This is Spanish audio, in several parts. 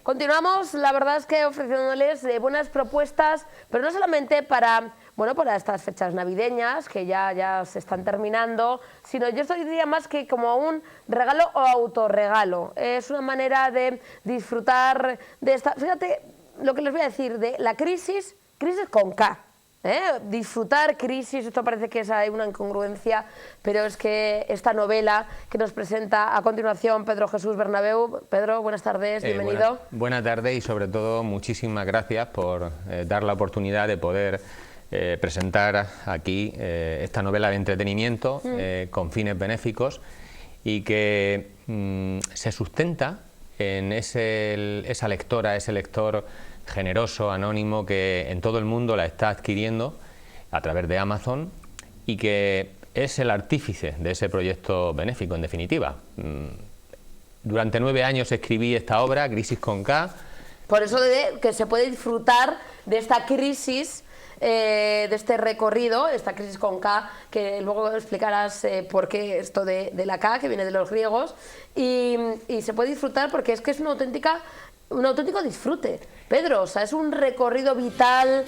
Continuamos, la verdad es que ofreciéndoles buenas propuestas, pero no solamente para, bueno, para estas fechas navideñas, que ya se están terminando, sino yo diría más que como un regalo o autorregalo. Es una manera de disfrutar de esta... Fíjate lo que les voy a decir, de la crisis con K. Disfrutar crisis, esto parece que es una incongruencia, pero es que esta novela que nos presenta a continuación Pedro Jesús Bernabeu. Pedro, buenas tardes, bienvenido. Buenas tardes y sobre todo muchísimas gracias por dar la oportunidad de poder presentar aquí esta novela de entretenimiento con fines benéficos y que se sustenta en esa lectora, ese lector generoso, anónimo, que en todo el mundo la está adquiriendo a través de Amazon y que es el artífice de ese proyecto benéfico, en definitiva. Durante 9 años escribí esta obra, Crisis con K. Por eso de que se puede disfrutar de esta crisis, de este recorrido, esta crisis con K, que luego explicarás por qué esto de la K, que viene de los griegos, y se puede disfrutar porque es que es un auténtico disfrute, Pedro. O sea, es un recorrido vital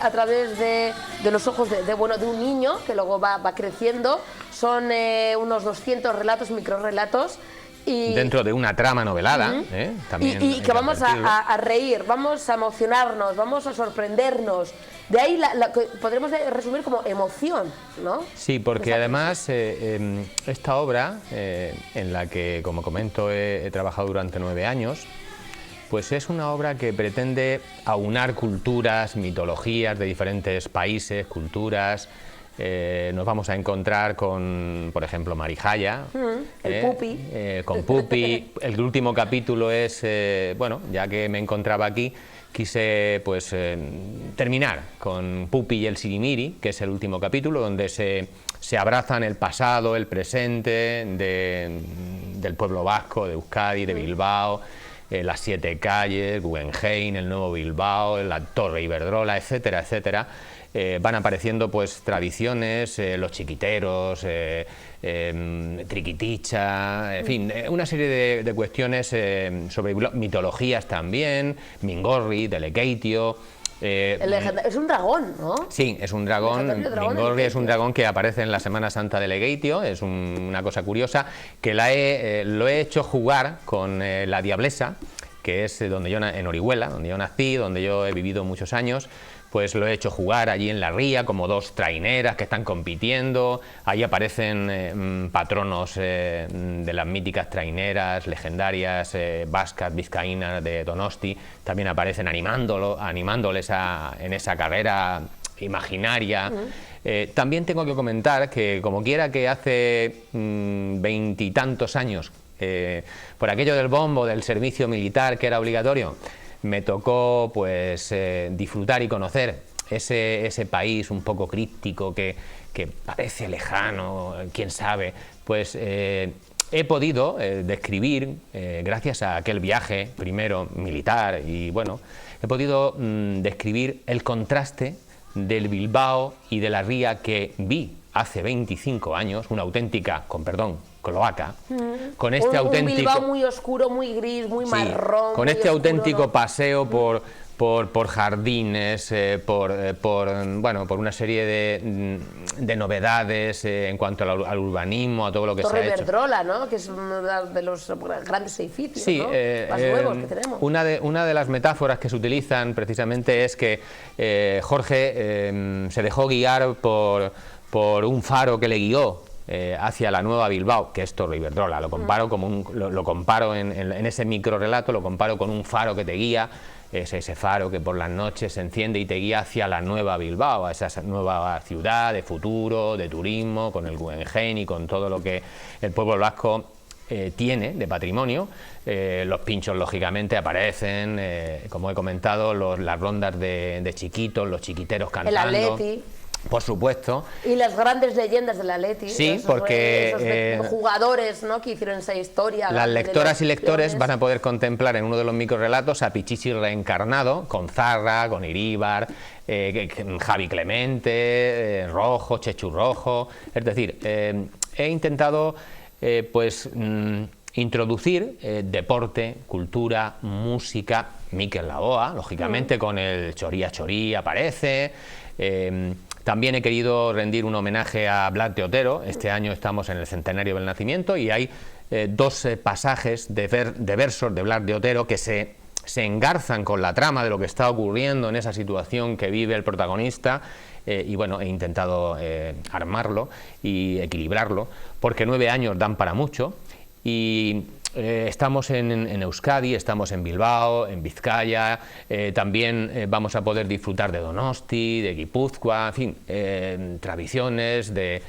a través de los ojos de un niño que luego va creciendo. Son unos 200 relatos, microrelatos. Y dentro de una trama novelada, también y que vamos a reír, vamos a emocionarnos, vamos a sorprendernos. De ahí podremos resumir como emoción, ¿no? Sí, porque además esta obra, en la que, como comento, he trabajado durante 9 años, pues es una obra que pretende aunar culturas, mitologías de diferentes países, culturas. Nos vamos a encontrar con, por ejemplo, Marijaya, el Pupi. Con Pupi. El último capítulo es, bueno, ya que me encontraba aquí, quise pues terminar con Pupi y el Sirimiri, que es el último capítulo, donde se abrazan el pasado, el presente del pueblo vasco, de Euskadi, de Bilbao, las 7 calles, Guggenheim, el nuevo Bilbao, la Torre Iberdrola, etcétera, etcétera. Van apareciendo pues tradiciones, los chiquiteros, Triquiticha, en fin, una serie de cuestiones sobre mitologías también, Mingorri, Delegatio. Es un dragón, ¿no? Sí, es un dragón. Mingorri es un dragón que aparece en la Semana Santa de Delegatio. Es una cosa curiosa que lo he hecho jugar con la Diablesa, que es donde yo, en Orihuela, donde yo nací, donde yo he vivido muchos años. Pues lo he hecho jugar allí en la ría como 2 traineras que están compitiendo. Ahí aparecen patronos de las míticas traineras legendarias vascas, vizcaínas de Donosti. También aparecen animándoles en esa carrera imaginaria. También tengo que comentar que, como quiera que hace 20 y tantos años, por aquello del bombo, del servicio militar que era obligatorio, me tocó pues disfrutar y conocer ese país un poco críptico que parece lejano, quién sabe. Pues he podido describir, gracias a aquel viaje primero militar, y bueno, he podido describir el contraste del Bilbao y de la ría que vi hace 25 años, una auténtica, con perdón, cloaca, con este auténtico... Un Bilbao muy oscuro, muy gris, muy marrón. Con este auténtico paseo por jardines, por una serie de novedades en cuanto al urbanismo, a todo lo que se ha hecho. Torre Iberdrola, ¿no? Que es uno de los grandes edificios, sí, ¿no? Más nuevos que tenemos. Una de las metáforas que se utilizan precisamente es que Jorge se dejó guiar por un faro que le guió hacia la nueva Bilbao, que es Torre Iberdrola. Lo comparo lo comparo en ese microrelato, lo comparo con un faro que te guía. Es ese faro que por las noches se enciende y te guía hacia la nueva Bilbao, a esa nueva ciudad de futuro, de turismo, con el Guggenheim y con todo lo que el pueblo vasco tiene de patrimonio. Los pinchos lógicamente aparecen, como he comentado, las rondas de chiquitos, los chiquiteros cantando. El Atleti. Por supuesto. Y las grandes leyendas del Atleti. Sí, porque esos jugadores, ¿no?, que hicieron esa historia. Las lectoras y lectores van a poder contemplar en uno de los microrelatos a Pichichi reencarnado, con Zarra, con Iríbar, Javi Clemente, Chechu Rojo. Es decir, he intentado introducir deporte, cultura, música. Mikel Laboa, lógicamente, con el Choría Chorí aparece. También he querido rendir un homenaje a Blas de Otero. Este año estamos en el centenario del nacimiento y hay dos pasajes de versos de Blas de Otero que se engarzan con la trama de lo que está ocurriendo en esa situación que vive el protagonista. Y bueno, he intentado armarlo y equilibrarlo, porque 9 años dan para mucho. Y estamos en Euskadi, estamos en Bilbao, en Vizcaya, también vamos a poder disfrutar de Donosti, de Guipúzcoa, en fin, tradiciones de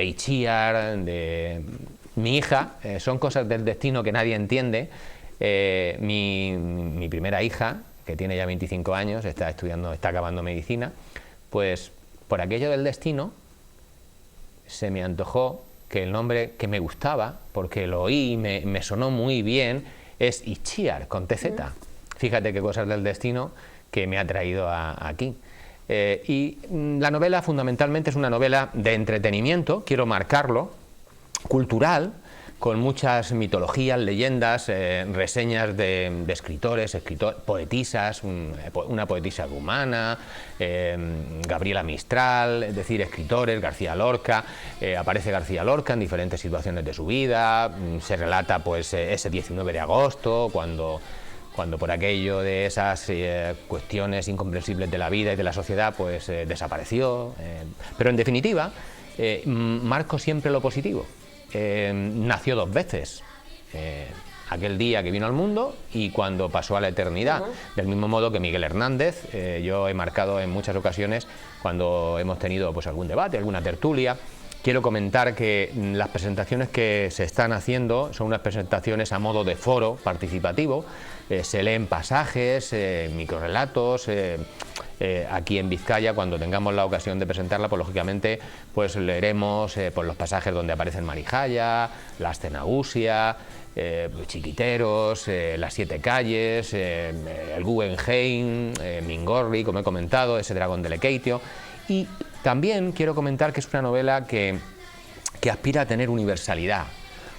Itziar, de mi hija. Son cosas del destino que nadie entiende. Mi primera hija, que tiene ya 25 años, está acabando medicina, pues por aquello del destino se me antojó que el nombre que me gustaba, porque lo oí y me sonó muy bien, es Itziar, con TZ. Fíjate qué cosas del destino que me ha traído aquí. Y la novela fundamentalmente es una novela de entretenimiento, quiero marcarlo, cultural, con muchas mitologías, leyendas, reseñas de escritores, poetisas, una poetisa rumana, Gabriela Mistral, es decir, escritores, García Lorca. Aparece García Lorca en diferentes situaciones de su vida. Se relata pues ese 19 de agosto, cuando por aquello de esas cuestiones incomprensibles de la vida y de la sociedad, pues desapareció. Pero en definitiva, marco siempre lo positivo. Nació 2 veces, aquel día que vino al mundo y cuando pasó a la eternidad, del mismo modo que Miguel Hernández. Yo he marcado en muchas ocasiones cuando hemos tenido pues algún debate, alguna tertulia. Quiero comentar que las presentaciones que se están haciendo son unas presentaciones a modo de foro participativo. Se leen pasajes, microrelatos. Aquí en Vizcaya, cuando tengamos la ocasión de presentarla, pues lógicamente pues leeremos pues, los pasajes donde aparecen Marijaya, la Ascenausia, Chiquiteros, las 7 calles, el Guggenheim, Mingorri, como he comentado, ese dragón de Lekeitio. Y también quiero comentar que es una novela que aspira a tener universalidad,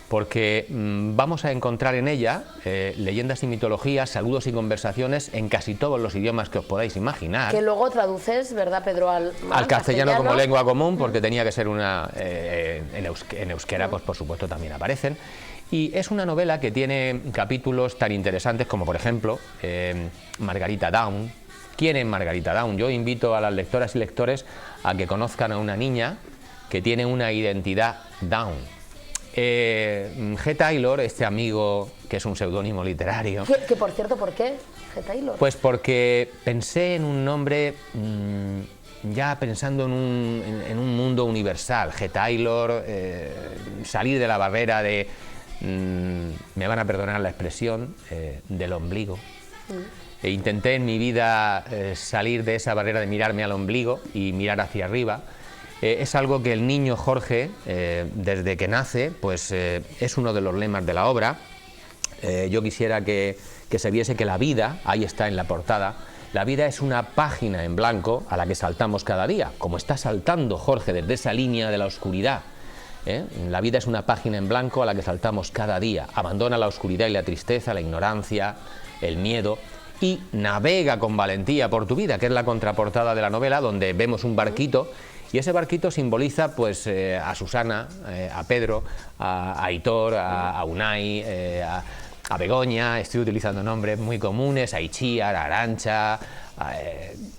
porque vamos a encontrar en ella leyendas y mitologías, saludos y conversaciones en casi todos los idiomas que os podáis imaginar. Que luego traduces, ¿verdad, Pedro? Al castellano como lengua común, porque tenía que ser una... en euskera, pues por supuesto también aparecen. Y es una novela que tiene capítulos tan interesantes como, por ejemplo, Margarita Down. ¿Quién es Margarita Down? Yo invito a las lectoras y lectores a que conozcan a una niña que tiene una identidad Down. G. Taylor, este amigo que es un seudónimo literario... Que por cierto, ¿por qué G. Taylor? Pues porque pensé en un nombre ya pensando en un mundo universal. G. Taylor, salir de la barrera de... me van a perdonar la expresión, del ombligo. Intenté en mi vida salir de esa barrera de mirarme al ombligo y mirar hacia arriba. Es algo que el niño Jorge, desde que nace, pues es uno de los lemas de la obra. Yo quisiera que se viese que la vida, ahí está en la portada, la vida es una página en blanco a la que saltamos cada día, como está saltando Jorge desde esa línea de la oscuridad. La vida es una página en blanco a la que saltamos cada día. Abandona la oscuridad y la tristeza, la ignorancia, el miedo, y navega con valentía por tu vida, que es la contraportada de la novela, donde vemos un barquito. Y ese barquito simboliza pues a Susana, a Pedro, a Aitor, a Unai, a Begoña. Estoy utilizando nombres muy comunes, a Itziar, a Arantxa,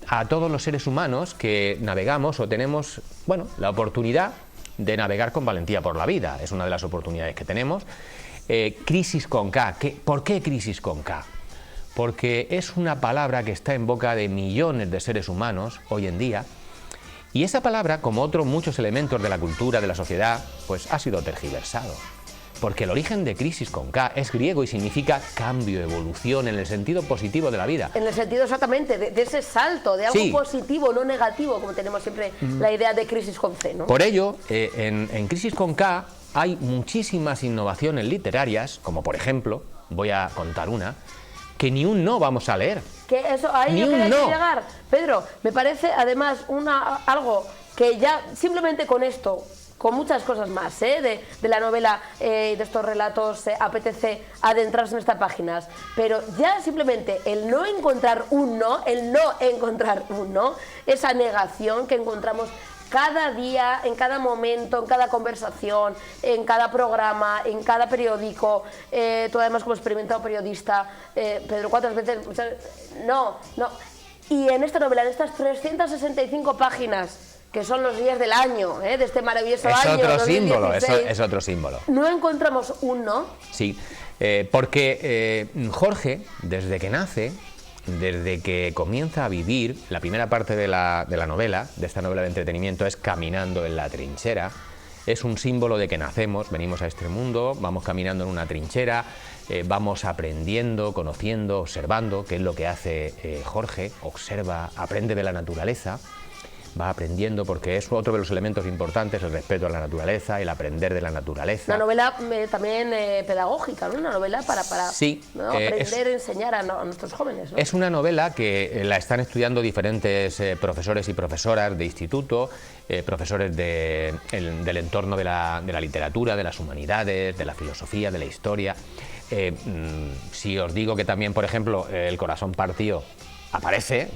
a todos los seres humanos que navegamos o tenemos, bueno, la oportunidad de navegar con valentía por la vida. Es una de las oportunidades que tenemos. Crisis con K. ¿Por qué crisis con K? Porque es una palabra que está en boca de millones de seres humanos hoy en día. Y esa palabra, como otros muchos elementos de la cultura, de la sociedad, pues ha sido tergiversado. Porque el origen de crisis con K es griego y significa cambio, evolución, en el sentido positivo de la vida. En el sentido exactamente, de ese salto, de algo positivo, no negativo, como tenemos siempre la idea de crisis con C, ¿no? Por ello, en crisis con K hay muchísimas innovaciones literarias, como por ejemplo, voy a contar una, que ni un no vamos a leer. Que eso, ahí ni yo un quería no. llegar. Pedro, me parece además algo que ya simplemente con esto con muchas cosas más de la novela y de estos relatos. Apetece adentrarse en estas páginas, pero ya simplemente el no encontrar un no, esa negación que encontramos cada día, en cada momento, en cada conversación, en cada programa, en cada periódico. Tú además como experimentado periodista, Pedro, ¿cuántas veces? No. Y en esta novela, en estas 365 páginas, que son los días del año, de este maravilloso año. Otro 2016, símbolo, es otro símbolo. ¿No encontramos un no? Sí, porque Jorge, desde que nace, desde que comienza a vivir, la primera parte de la novela, de esta novela de entretenimiento, es caminando en la trinchera. Es un símbolo de que nacemos, venimos a este mundo, vamos caminando en una trinchera, vamos aprendiendo, conociendo, observando, que es lo que hace Jorge, observa, aprende de la naturaleza. Va aprendiendo, porque es otro de los elementos importantes, el respeto a la naturaleza, el aprender de la naturaleza. Una novela también pedagógica, ¿no? Una novela para sí, ¿no? aprender, enseñar a nuestros jóvenes, ¿no? Es una novela que la están estudiando diferentes profesores y profesoras de instituto, profesores del entorno de la literatura, de las humanidades, de la filosofía, de la historia. Si os digo que también, por ejemplo, El corazón partido aparece,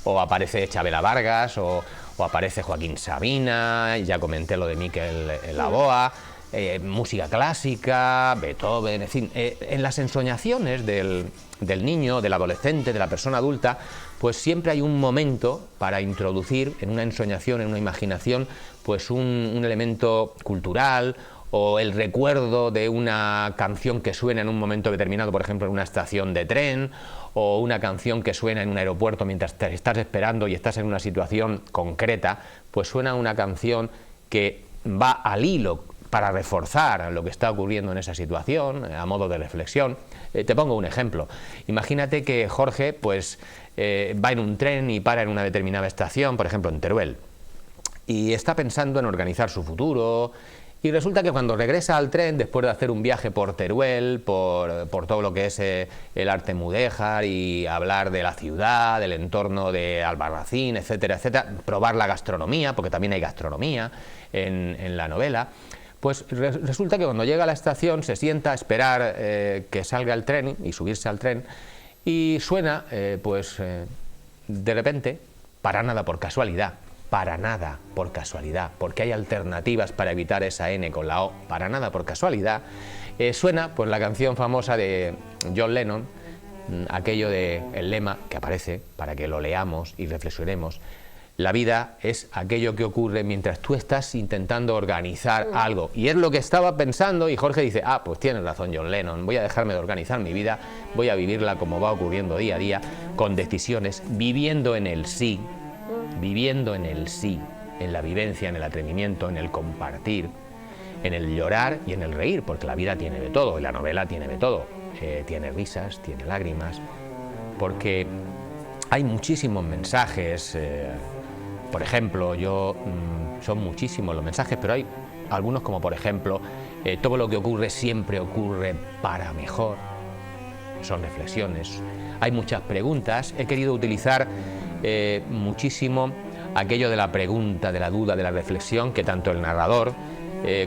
o aparece Chabela Vargas, o aparece Joaquín Sabina, ya comenté lo de Miquel Laboa, música clásica, Beethoven, en fin, en las ensoñaciones del niño, del adolescente, de la persona adulta, pues siempre hay un momento para introducir en una ensoñación, en una imaginación, pues un elemento cultural, o el recuerdo de una canción que suena en un momento determinado, por ejemplo en una estación de tren, o una canción que suena en un aeropuerto mientras te estás esperando y estás en una situación concreta, pues suena una canción que va al hilo para reforzar lo que está ocurriendo en esa situación, a modo de reflexión. Te pongo un ejemplo. Imagínate que Jorge pues, va en un tren y para en una determinada estación, por ejemplo en Teruel, y está pensando en organizar su futuro. Y resulta que cuando regresa al tren, después de hacer un viaje por Teruel, por todo lo que es el arte mudéjar y hablar de la ciudad, del entorno de Albarracín, etcétera, etcétera, probar la gastronomía, porque también hay gastronomía en la novela, pues resulta que cuando llega a la estación se sienta a esperar que salga el tren y subirse al tren, y suena, de repente, para nada por casualidad, porque hay alternativas para evitar esa N con la O, para nada por casualidad, suena pues la canción famosa de John Lennon, aquello de el lema que aparece para que lo leamos y reflexionemos: la vida es aquello que ocurre mientras tú estás intentando organizar algo. Y es lo que estaba pensando, y Jorge dice, pues tienes razón John Lennon, voy a dejarme de organizar mi vida, voy a vivirla como va ocurriendo día a día, con decisiones, viviendo en el sí, en la vivencia, en el atrevimiento, en el compartir, en el llorar y en el reír, porque la vida tiene de todo, y la novela tiene de todo, tiene risas, tiene lágrimas, porque hay muchísimos mensajes, por ejemplo, son muchísimos los mensajes, pero hay algunos como por ejemplo, todo lo que ocurre siempre ocurre para mejor, son reflexiones, hay muchas preguntas, he querido utilizar muchísimo aquello de la pregunta, de la duda, de la reflexión, que tanto el narrador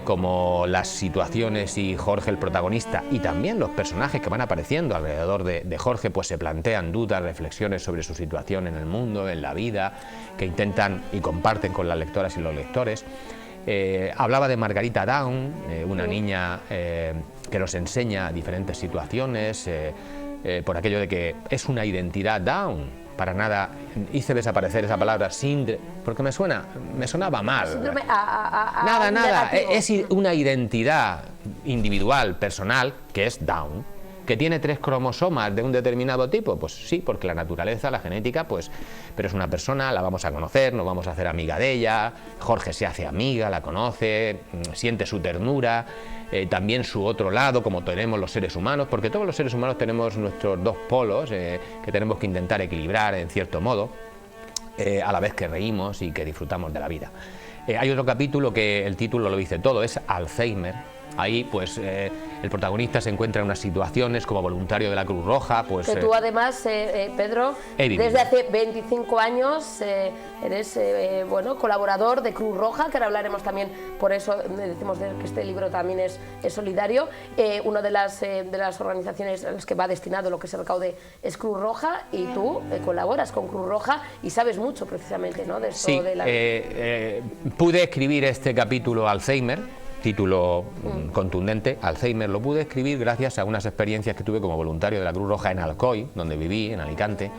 como las situaciones y Jorge el protagonista, y también los personajes que van apareciendo alrededor de Jorge, pues se plantean dudas, reflexiones sobre su situación en el mundo, en la vida, que intentan y comparten con las lectoras y los lectores. Hablaba de Margarita Down, una niña que nos enseña diferentes situaciones, por aquello de que es una identidad Down. Para nada hice desaparecer esa palabra síndrome, porque me sonaba mal. Síndrome Nada, es una identidad individual, personal, que es Down, que tiene 3 cromosomas de un determinado tipo, pues sí, porque la naturaleza, la genética, pues, pero es una persona, la vamos a conocer, nos vamos a hacer amiga de ella, Jorge se hace amiga, la conoce, siente su ternura, también su otro lado, como tenemos los seres humanos, porque todos los seres humanos tenemos nuestros 2 polos que tenemos que intentar equilibrar en cierto modo, a la vez que reímos y que disfrutamos de la vida. Hay otro capítulo que el título lo dice todo, es Alzheimer, Ahí pues el protagonista se encuentra en unas situaciones como voluntario de la Cruz Roja. Pues, que tú además, Pedro, desde hace 25 años eres bueno, colaborador de Cruz Roja, que ahora hablaremos también, por eso decimos que este libro también es solidario. Una de las organizaciones a las que va destinado lo que se recaude es Cruz Roja, y tú colaboras con Cruz Roja y sabes mucho precisamente, ¿no?, de esto. Sí, de la... pude escribir este capítulo Alzheimer, título contundente, Alzheimer, lo pude escribir gracias a unas experiencias que tuve como voluntario de la Cruz Roja en Alcoy, donde viví, en Alicante,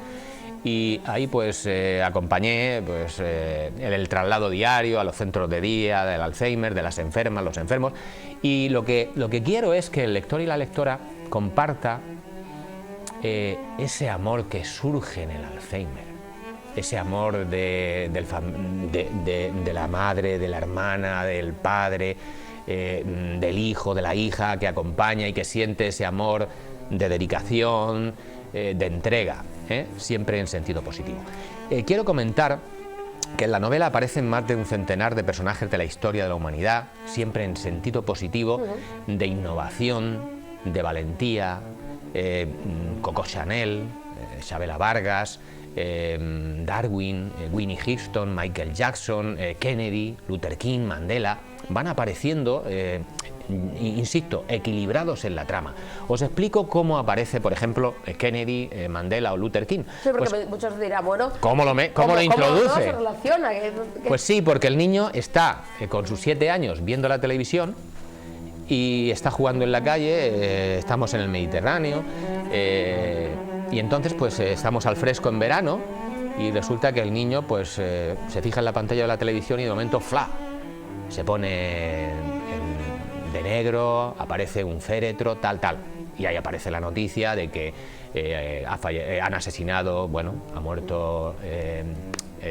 y ahí pues acompañé pues, el traslado diario a los centros de día del Alzheimer, de las enfermas, los enfermos, y lo que quiero es que el lector y la lectora comparta ese amor que surge en el Alzheimer. Ese amor de la madre, de la hermana, del padre, del hijo, de la hija, que acompaña y que siente ese amor de dedicación, de entrega, siempre en sentido positivo. Quiero comentar que en la novela aparecen más de un centenar de personajes de la historia de la humanidad, siempre en sentido positivo, de innovación, de valentía, Coco Chanel, Chavela Vargas, Darwin, Winnie Houston, Michael Jackson, Kennedy, Luther King, Mandela, van apareciendo, insisto, equilibrados en la trama. Os explico cómo aparece, por ejemplo, Kennedy, Mandela o Luther King. Sí, porque pues, muchos dirán, bueno, ¿cómo lo introduce? ¿Cómo se relaciona? Pues sí, porque el niño está con sus 7 años viendo la televisión y está jugando en la calle, estamos en el Mediterráneo, y entonces pues estamos al fresco en verano y resulta que el niño pues se fija en la pantalla de la televisión y de momento ¡fla!, se pone de negro, aparece un féretro, tal, y ahí aparece la noticia de que han asesinado, bueno, ha muerto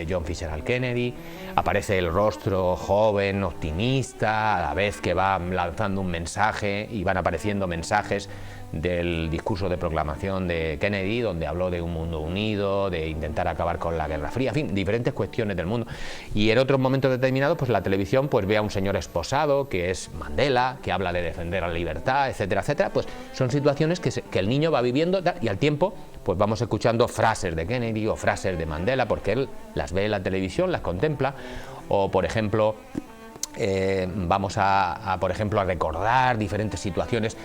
John Fitzgerald Kennedy, aparece el rostro joven, optimista, a la vez que va lanzando un mensaje y van apareciendo mensajes del discurso de proclamación de Kennedy, donde habló de un mundo unido, de intentar acabar con la Guerra Fría, en fin, diferentes cuestiones del mundo. Y en otros momentos determinados, pues la televisión pues ve a un señor esposado, que es Mandela, que habla de defender la libertad, etcétera, etcétera. Pues son situaciones que el niño va viviendo y al tiempo pues vamos escuchando frases de Kennedy o frases de Mandela, porque él las ve en la televisión, las contempla, o por ejemplo... vamos por ejemplo, a recordar diferentes situaciones.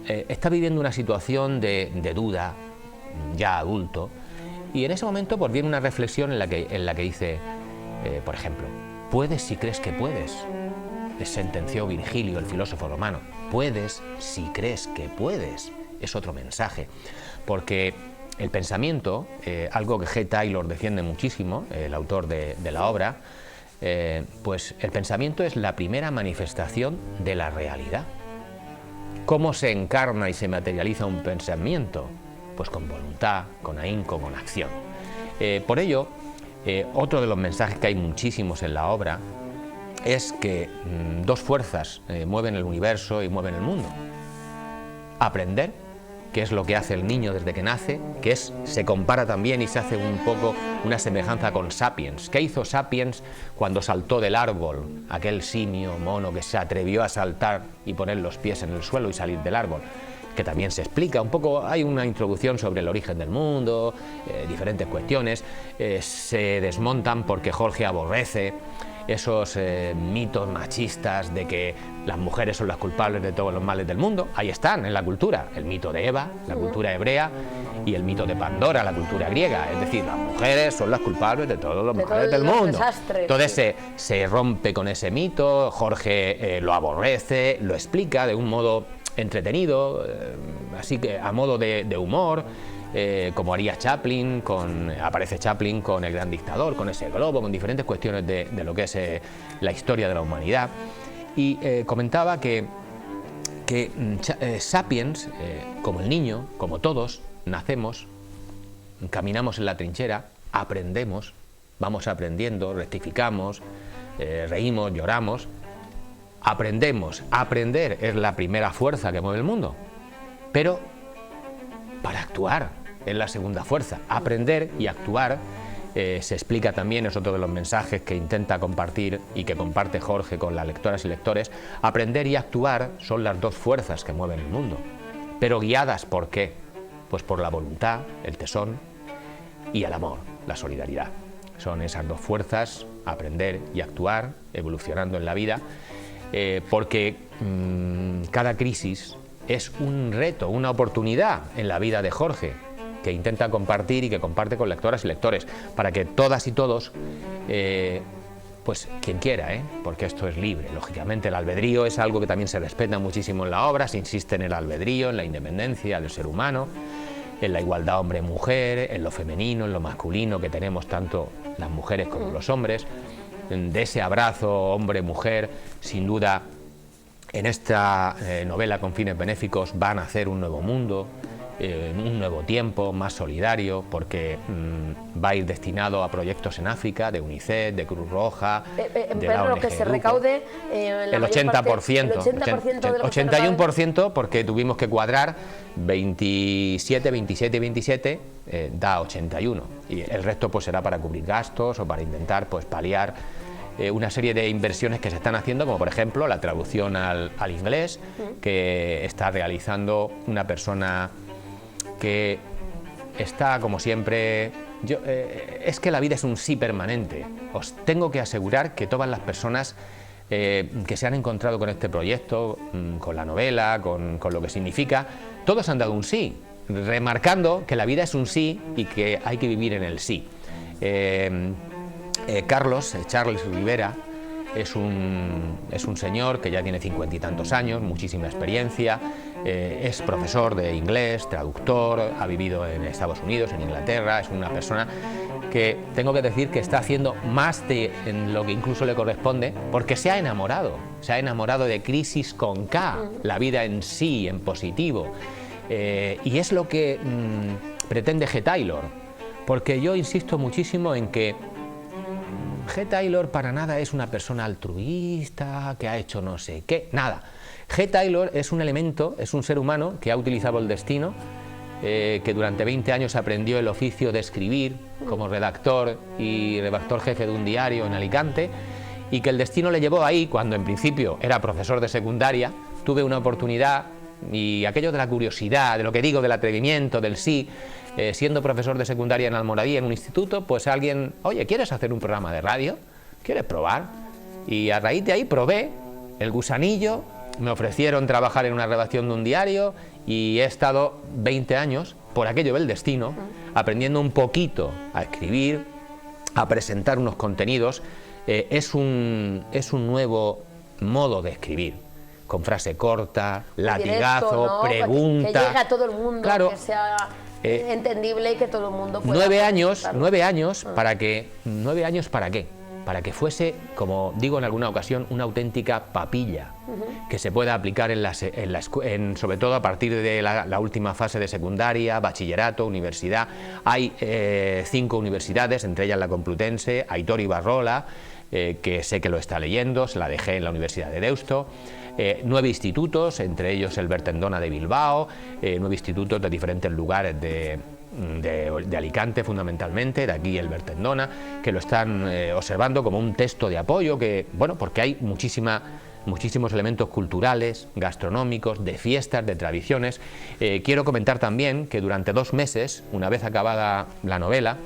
Está viviendo una situación de duda, ya adulto, y en ese momento pues viene una reflexión en la que dice, por ejemplo, puedes si crees que puedes, sentenció Virgilio, el filósofo romano. Puedes si crees que puedes, es otro mensaje, porque el pensamiento, algo que G. Taylor defiende muchísimo, el autor de la obra, pues el pensamiento es la primera manifestación de la realidad. ¿Cómo se encarna y se materializa un pensamiento? Pues con voluntad, con ahínco, con acción. Por ello, otro de los mensajes que hay muchísimos en la obra es que dos fuerzas mueven el universo y mueven el mundo. Aprender, que es lo que hace el niño desde que nace, que se compara también y se hace un poco una semejanza con Sapiens. ¿Qué hizo Sapiens cuando saltó del árbol? Aquel simio mono que se atrevió a saltar y poner los pies en el suelo y salir del árbol, que también se explica un poco, hay una introducción sobre el origen del mundo, diferentes cuestiones, se desmontan porque Jorge aborrece esos mitos machistas de que las mujeres son las culpables de todos los males del mundo. Ahí están en la cultura, el mito de Eva, la cultura hebrea, y el mito de Pandora, la cultura griega, es decir, las mujeres son las culpables de todos los males del mundo. Entonces se rompe con ese mito, Jorge lo aborrece, lo explica de un modo entretenido, así que a modo de humor, como haría Chaplin, aparece Chaplin con El Gran Dictador, con ese globo, con diferentes cuestiones de lo que es la historia de la humanidad. Y comentaba que Sapiens, como el niño, como todos, nacemos, caminamos en la trinchera, aprendemos, vamos aprendiendo, rectificamos, reímos, lloramos, aprendemos. Aprender es la primera fuerza que mueve el mundo, pero para actuar es la segunda fuerza. Aprender y actuar se explica también, es otro de los mensajes que intenta compartir y que comparte Jorge con las lectoras y lectores. Aprender y actuar son las dos fuerzas que mueven el mundo, pero guiadas ¿por qué? Pues por la voluntad, el tesón y el amor, la solidaridad. Son esas dos fuerzas, aprender y actuar, evolucionando en la vida, porque cada crisis es un reto, una oportunidad en la vida de Jorge, que intenta compartir y que comparte con lectoras y lectores, para que todas y todos, pues quien quiera, porque esto es libre, lógicamente el albedrío es algo que también se respeta muchísimo en la obra, se insiste en el albedrío, en la independencia del ser humano, en la igualdad hombre-mujer, en lo femenino, en lo masculino que tenemos tanto las mujeres como los hombres, de ese abrazo hombre-mujer. Sin duda, en esta novela con fines benéficos va a nacer un nuevo mundo, un nuevo tiempo más solidario, porque va a ir destinado a proyectos en África, de UNICEF, de Cruz Roja, de la ONG lo que se recaude, el 80%, el 81%, porque tuvimos que cuadrar 27, 27 y 27, da 81, y el resto pues será para cubrir gastos o para intentar pues paliar una serie de inversiones que se están haciendo, como por ejemplo la traducción al inglés, que está realizando una persona que está, como siempre, es que la vida es un sí permanente. Os tengo que asegurar que todas las personas que se han encontrado con este proyecto, con la novela, con lo que significa, todos han dado un sí, remarcando que la vida es un sí y que hay que vivir en el sí. Charles Rivera es un señor que ya tiene 50 y tantos años, muchísima experiencia, es profesor de inglés, traductor, ha vivido en Estados Unidos, en Inglaterra, es una persona que tengo que decir que está haciendo más en lo que incluso le corresponde, porque se ha enamorado de Crisis con K, la vida en sí, en positivo, y es lo que pretende G. Taylor, porque yo insisto muchísimo en que G. Taylor para nada es una persona altruista, que ha hecho no sé qué, nada. G. Taylor es un elemento, es un ser humano que ha utilizado el destino, que durante 20 años aprendió el oficio de escribir como redactor y redactor jefe de un diario en Alicante, y que el destino le llevó ahí cuando en principio era profesor de secundaria. Tuve una oportunidad, y aquello de la curiosidad, de lo que digo, del atrevimiento, del sí, siendo profesor de secundaria en Almoradí, en un instituto, pues alguien, oye, ¿quieres hacer un programa de radio? ¿Quieres probar? Y a raíz de ahí probé el gusanillo, me ofrecieron trabajar en una redacción de un diario y he estado 20 años, por aquello del destino, aprendiendo un poquito a escribir, a presentar unos contenidos. Es un nuevo modo de escribir, con frase corta, latigazo, directo, ¿no? Pregunta. Que llegue a todo el mundo, claro, que sea entendible y que todo el mundo pueda... 9 años, ¿para qué? Para que fuese, como digo en alguna ocasión, una auténtica papilla que se pueda aplicar sobre todo a partir de la última fase de secundaria, bachillerato, universidad. Hay 5 universidades, entre ellas la Complutense, Aitor Ibarrola, que sé que lo está leyendo, se la dejé en la Universidad de Deusto. 9 institutos, entre ellos el Bertendona de Bilbao, 9 institutos de diferentes lugares de Alicante fundamentalmente, de aquí el Bertendona, que lo están observando como un texto de apoyo, que, bueno, porque hay muchísimos elementos culturales, gastronómicos, de fiestas, de tradiciones. Quiero comentar también que durante 2 meses, una vez acabada la novela,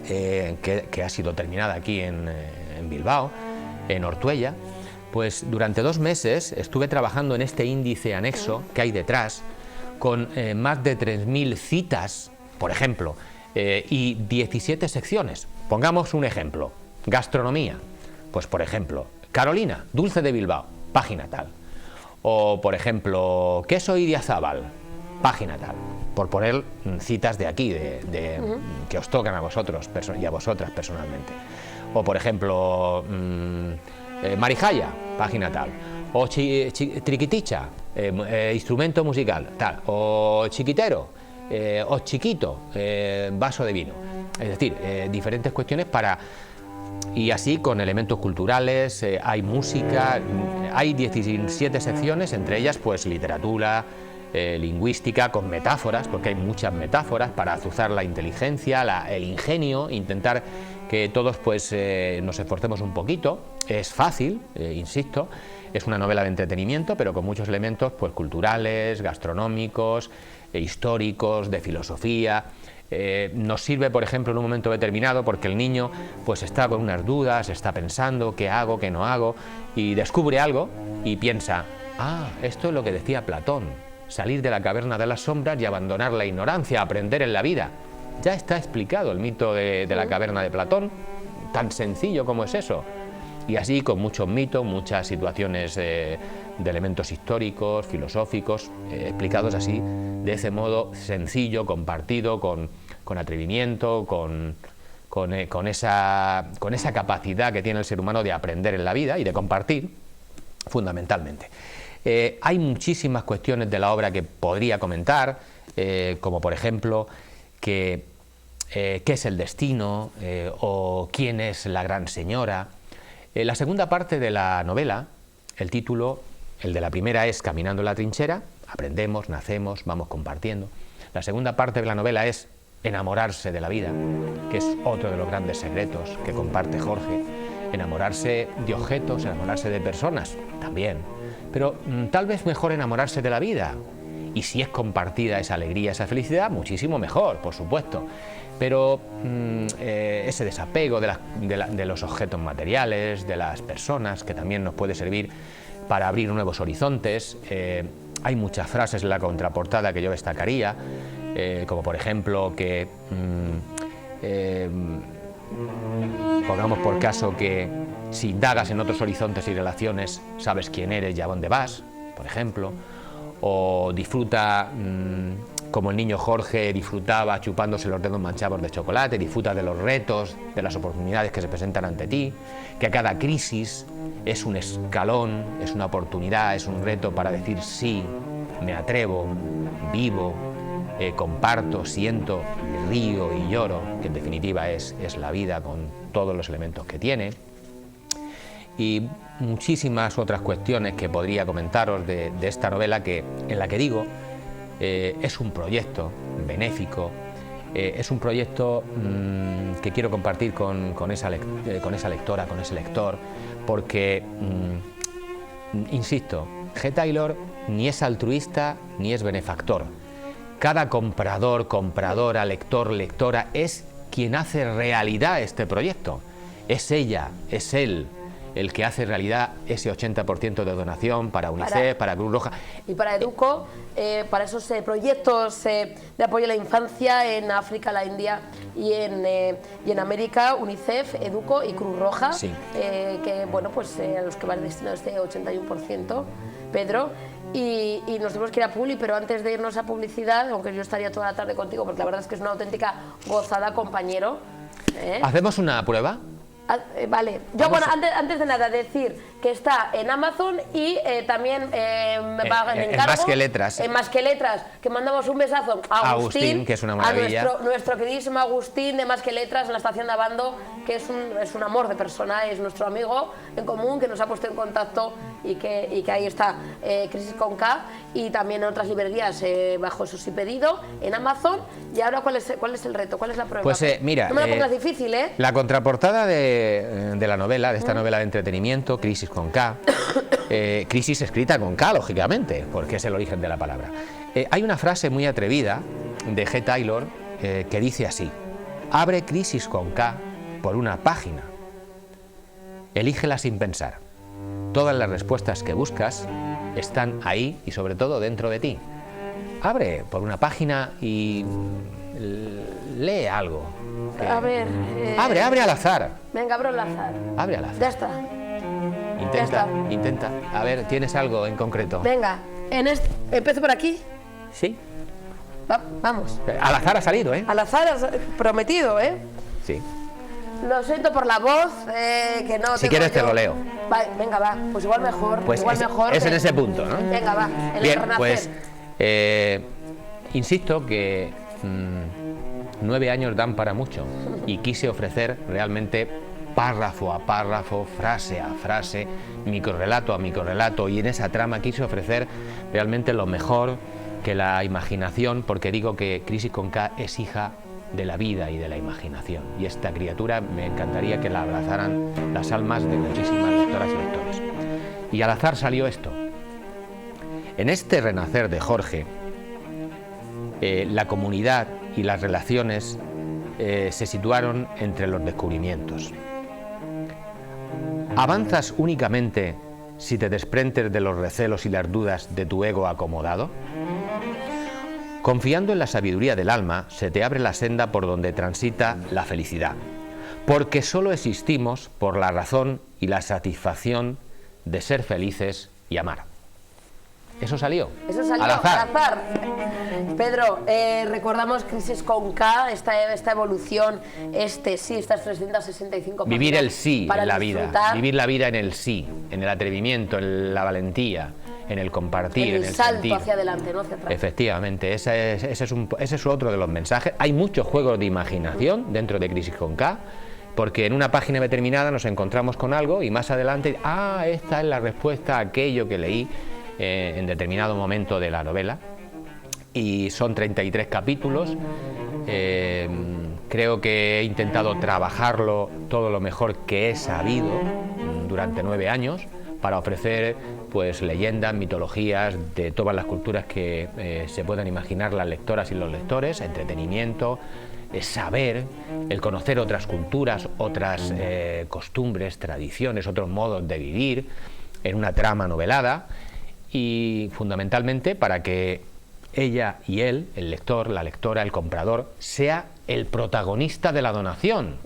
que ha sido terminada aquí en Bilbao, en Ortuella, pues durante 2 meses estuve trabajando en este índice anexo que hay detrás, con más de 3.000 citas, por ejemplo, y 17 secciones. Pongamos un ejemplo: gastronomía, pues por ejemplo, Carolina, dulce de Bilbao, página tal. O por ejemplo, queso Idiazábal, página tal. Por poner citas de aquí, que os tocan a vosotros y a vosotras personalmente. O por ejemplo, Marijaya, página tal. O Triquiticha, instrumento musical, tal. O chiquitero, o chiquito, vaso de vino. Es decir, diferentes cuestiones para... Y así con elementos culturales, hay música, hay 17 secciones, entre ellas pues literatura, lingüística, con metáforas, porque hay muchas metáforas para azuzar la inteligencia, el ingenio, intentar que todos pues nos esforcemos un poquito. Es fácil, insisto, es una novela de entretenimiento, pero con muchos elementos pues culturales, gastronómicos, históricos, de filosofía. Nos sirve, por ejemplo, en un momento determinado porque el niño pues está con unas dudas, está pensando qué hago, qué no hago, y descubre algo y piensa, ah, esto es lo que decía Platón, salir de la caverna de las sombras y abandonar la ignorancia, aprender en la vida. Ya está explicado el mito de la caverna de Platón, tan sencillo como es eso. Y así con muchos mitos, muchas situaciones de elementos históricos, filosóficos, explicados así, de ese modo sencillo, compartido, con atrevimiento, con esa capacidad que tiene el ser humano de aprender en la vida y de compartir, fundamentalmente. Hay muchísimas cuestiones de la obra que podría comentar, como por ejemplo, qué es el destino o quién es la gran señora. La segunda parte de la novela, el título, el de la primera es Caminando en la trinchera, aprendemos, nacemos, vamos compartiendo. La segunda parte de la novela es enamorarse de la vida, que es otro de los grandes secretos que comparte Jorge. Enamorarse de objetos, enamorarse de personas, también. Pero tal vez mejor enamorarse de la vida. Y si es compartida esa alegría, esa felicidad, muchísimo mejor, por supuesto. Pero ese desapego de los objetos materiales, de las personas, que también nos puede servir para abrir nuevos horizontes. Hay muchas frases en la contraportada que yo destacaría, como por ejemplo que pongamos por caso que si indagas en otros horizontes y relaciones, sabes quién eres y a dónde vas, por ejemplo. O disfruta, como el niño Jorge disfrutaba chupándose los dedos manchados de chocolate, disfruta de los retos, de las oportunidades que se presentan ante ti, que a cada crisis es un escalón, es una oportunidad, es un reto para decir sí, me atrevo, vivo, comparto, siento, río y lloro, que en definitiva es la vida con todos los elementos que tiene. Y muchísimas otras cuestiones que podría comentaros de esta novela en la que digo, es un proyecto benéfico, es un proyecto que quiero compartir con esa lectora, con ese lector, porque, insisto, G. Taylor ni es altruista ni es benefactor. Cada comprador, compradora, lector, lectora es quien hace realidad este proyecto. Es ella, es él, el que hace realidad ese 80% de donación para UNICEF, para Cruz Roja. Y para Educo, para esos proyectos de apoyo a la infancia en África, la India y en América, UNICEF, Educo y Cruz Roja, sí. Que bueno, pues a los que van destinados este 81%, Pedro. Y nos tenemos que ir a Publi, pero antes de irnos a publicidad, aunque yo estaría toda la tarde contigo, porque la verdad es que es una auténtica gozada, compañero. ¿Hacemos una prueba? Vale, yo bueno, antes de nada decir que está en Amazon y también me va en encargo, Más que Letras. En Más que Letras, que mandamos un besazo a Agustín, que es una maravilla. A nuestro queridísimo Agustín de Más que Letras en la estación de Abando, que es un amor de persona, es nuestro amigo en común que nos ha puesto en contacto y que ahí está, Crisis con K, y también en otras librerías bajo eso sí pedido, en Amazon. Y ahora, ¿cuál es el reto? ¿Cuál es la prueba? Pues mira, no me lo pongas difícil, ¿eh? La contraportada de la novela, de esta novela de entretenimiento, Crisis con K, crisis escrita con K, lógicamente, porque es el origen de la palabra. Hay una frase muy atrevida de G. Taylor que dice así: abre Crisis con K por una página, elígela sin pensar. Todas las respuestas que buscas están ahí y sobre todo dentro de ti. Abre por una página y lee algo. A ver... Abre al azar. Venga, abro al azar. Abre al azar. Ya está. Intenta. A ver, ¿tienes algo en concreto? Venga, empiezo por aquí. Sí. Vamos. Al azar ha salido, ¿eh? Al azar has prometido, ¿eh? Sí. Lo siento por la voz, que no. Si quieres te lo leo. Va, venga, va. Pues igual mejor. Pues igual mejor. Es en ese punto, ¿no? Venga, va. Bien, pues insisto que 9 años dan para mucho y quise ofrecer realmente párrafo a párrafo, frase a frase, microrrelato a microrrelato, y en esa trama quise ofrecer realmente lo mejor que la imaginación, porque digo que Crisis con K es hija de la vida y de la imaginación, y esta criatura me encantaría que la abrazaran las almas de muchísimas lectoras y lectores. Y al azar salió esto. En este renacer de Jorge, la comunidad y las relaciones se situaron entre los descubrimientos. ¿Avanzas únicamente si te desprendes de los recelos y las dudas de tu ego acomodado? Confiando en la sabiduría del alma, se te abre la senda por donde transita la felicidad, porque solo existimos por la razón y la satisfacción de ser felices y amar. Eso salió. Eso salió al azar. Pedro, recordamos Crisis con K, esta evolución, estas 365 páginas. Vivir el sí en la vida, disfrutar. vivir la vida en el sí, en el atrevimiento, en la valentía, en el compartir, en el salto sentir. hacia adelante, no hacia atrás. Efectivamente, ese es otro de los mensajes. Hay muchos juegos de imaginación dentro de Crisis con K, porque en una página determinada nos encontramos con algo y más adelante, esta es la respuesta a aquello que leí en determinado momento de la novela. Y son 33 capítulos. Creo que he intentado trabajarlo todo lo mejor que he sabido durante 9 años para ofrecer pues leyendas, mitologías de todas las culturas que se puedan imaginar las lectoras y los lectores, entretenimiento, saber, el conocer otras culturas, otras costumbres, tradiciones, otros modos de vivir en una trama novelada, y fundamentalmente para que ella y él, el lector, la lectora, el comprador, sea el protagonista de la donación.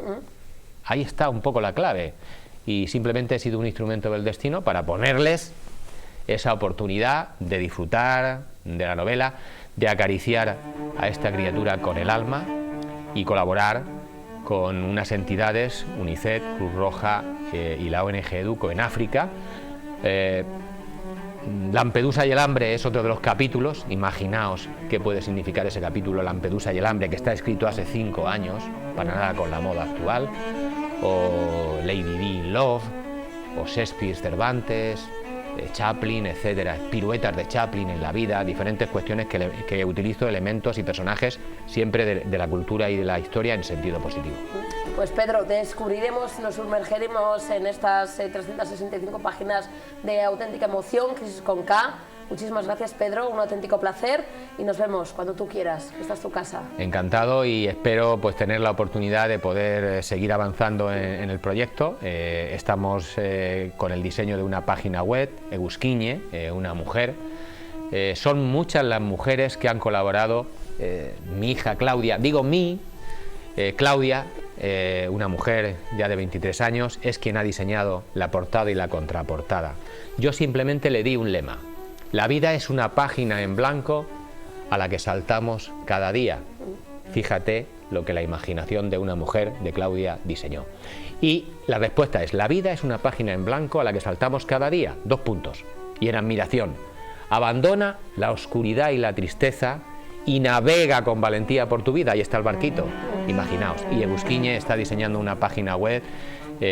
Ahí está un poco la clave, y simplemente he sido un instrumento del destino para ponerles esa oportunidad de disfrutar de la novela, de acariciar a esta criatura con el alma y colaborar con unas entidades, UNICEF, Cruz Roja y la ONG Educo en África. Lampedusa y el hambre es otro de los capítulos. Imaginaos qué puede significar ese capítulo, Lampedusa y el hambre, que está escrito hace 5 años, para nada con la moda actual, o Lady Di in Love, o Shakespeare, Cervantes, Chaplin, etcétera, piruetas de Chaplin en la vida, diferentes cuestiones que utilizo elementos y personajes siempre de la cultura y de la historia en sentido positivo. Pues Pedro, descubriremos, nos sumergeremos en estas 365 páginas de auténtica emoción, Crisis con K. Muchísimas gracias, Pedro, un auténtico placer, y nos vemos cuando tú quieras, esta es tu casa. Encantado, y espero pues tener la oportunidad de poder seguir avanzando en el proyecto. Estamos con el diseño de una página web, Egusquiñe, una mujer. Son muchas las mujeres que han colaborado, mi hija Claudia, Claudia, una mujer ya de 23 años, es quien ha diseñado la portada y la contraportada. Yo simplemente le di un lema: la vida es una página en blanco a la que saltamos cada día. Fíjate lo que la imaginación de una mujer, de Claudia, diseñó. Y la respuesta es: la vida es una página en blanco a la que saltamos cada día. 2 puntos. Y en admiración: abandona la oscuridad y la tristeza y navega con valentía por tu vida. Ahí está el barquito, imaginaos. Y Egusquiñe está diseñando una página web,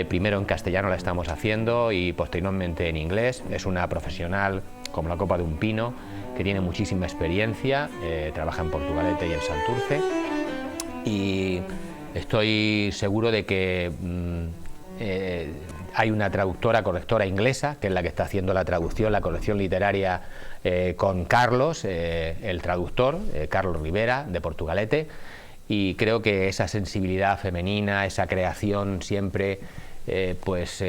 primero en castellano la estamos haciendo y posteriormente en inglés. Es una profesional como la copa de un pino, que tiene muchísima experiencia, trabaja en Portugalete y en Santurce, y estoy seguro de que hay una traductora, correctora inglesa, que es la que está haciendo la traducción, la corrección literaria con Carlos, el traductor, Carlos Rivera, de Portugalete, y creo que esa sensibilidad femenina, esa creación siempre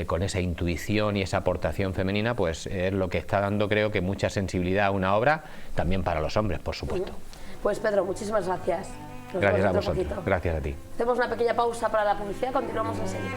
con esa intuición y esa aportación femenina, pues es lo que está dando, creo que, mucha sensibilidad a una obra, también para los hombres, por supuesto. Pues Pedro, muchísimas gracias. Gracias a vosotros, gracias a ti. Hacemos una pequeña pausa para la publicidad, continuamos enseguida.